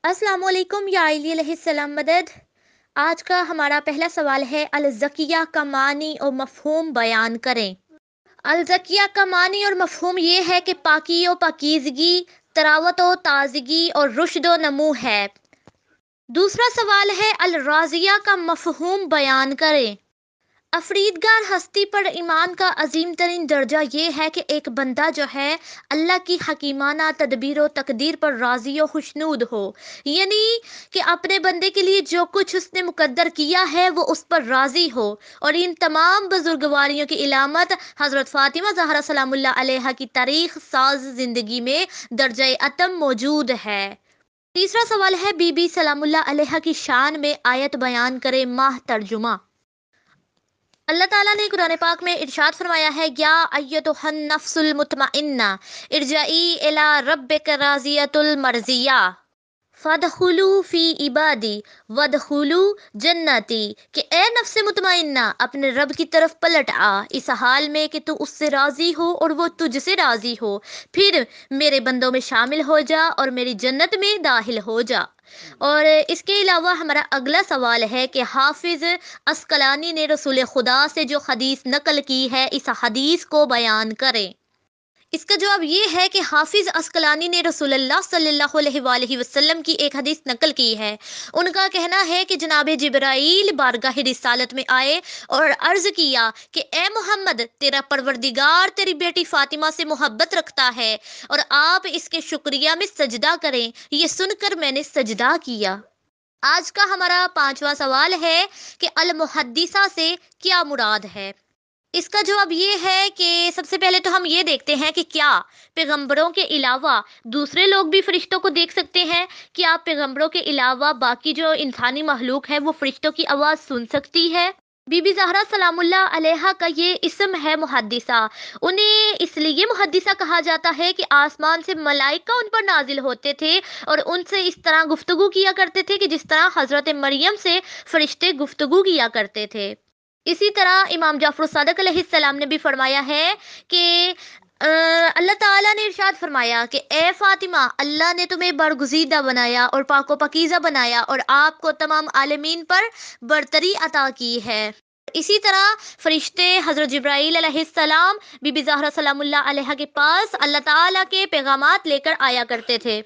अस्सलाम वालेकुम या अली अलैहिस्सलाम मदद। आज का हमारा पहला सवाल है, अलज़किया का मानी और मफ़हूम बयान करें। अलज़किया का मानी और मफ़हूम ये है कि पाकी व पाकीज़गी, तरावत व ताज़गी और रुश्द व नमू है। दूसरा सवाल है, अल राज़िया का मफ़हूम बयान करें। अफरीदगार हस्ती पर ईमान का अजीम तरीन दर्जा ये है कि एक बंदा जो है अल्लाह की हकीमाना तदबीर व तकदीर पर राज़ी व खुशनूद हो, यानी कि अपने बंदे के लिए जो कुछ उसने मुकद्दर किया है वो उस पर राज़ी हो। और इन तमाम बुजुर्गवारियों की इलामत हज़रत फ़ातिमा ज़हरा सलामुल्लाह अलैहा की तारीख साज ज़िंदगी में दर्जा अतम मौजूद है। तीसरा सवाल है, बीबी सलामुल्लाह अलैहा की शान में आयत बयान करे। माह तर्जुमा। अल्लाह ताला ने कुरान पाक में इरशाद फरमाया है, या अय्युहन नफ्सुल मुतमइन्ना इरजाई इला रब्बिक राज़ियतुल मर्ज़िया फदखुलू फी इबादी वदखुलू जन्नती, कि ए नफ्स मुतमइन्ना अपने रब की तरफ पलट आ, इस हाल में कि तू उससे राज़ी हो और वो तुझसे राज़ी हो, फिर मेरे बंदों में शामिल हो जा और मेरी जन्नत में दाखिल हो जा। और इसके अलावा हमारा अगला सवाल है कि हाफिज़ अस्कलानी ने रसूल खुदा से जो हदीस नकल की है, इस हदीस को बयान करें। इसका जवाब ये है कि हाफिज अस्कलानी ने रसूलुल्लाह सल्लल्लाहु अलैहि वसल्लम की एक हदीस नकल की है। उनका कहना है कि जनाब जिब्राईल बारगाह रिसालत में आए और अर्ज किया कि ए मोहम्मद, तेरा परवरदिगार तेरी बेटी फातिमा से मोहब्बत रखता है और आप इसके शुक्रिया में सजदा करें। ये सुनकर मैंने सजदा किया। आज का हमारा पांचवा सवाल है कि अल मुहद्दिसा से क्या मुराद है। इसका जवाब ये है कि सबसे पहले तो हम ये देखते हैं कि क्या पैगंबरों के अलावा दूसरे लोग भी फरिश्तों को देख सकते हैं। क्या पैगंबरों के अलावा बाकी जो इंसानी मखलूक है वो फरिश्तों की आवाज़ सुन सकती है। बीबी ज़हरा सलामुल्लाह अलैहा का ये इसम है मुहद्दिसा। उन्हें इसलिए मुहद्दिसा कहा जाता है कि आसमान से मलाइका उन पर नाजिल होते थे और उनसे इस तरह गुफ्तगू किया करते थे कि जिस तरह हज़रत मरियम से फरिश्ते गुफ्तगू किया करते थे। इसी तरह इमाम जाफर सादक अलैहिस्सलाम ने भी फरमाया है कि अल्लाह ताला ने इरशाद फरमाया कि ए फातिमा, अल्लाह ने तुम्हें बरगुजीदा बनाया और पाको पकीज़ा बनाया और आपको तमाम आलमीन पर बरतरी अता की है। इसी तरह फरिश्ते हज़रत जिब्राईल अलैहिस्सलाम बीबी ज़हरा सलामुल्लाह अलैहा के पास अल्लाह ताला के पैगामात लेकर आया करते थे।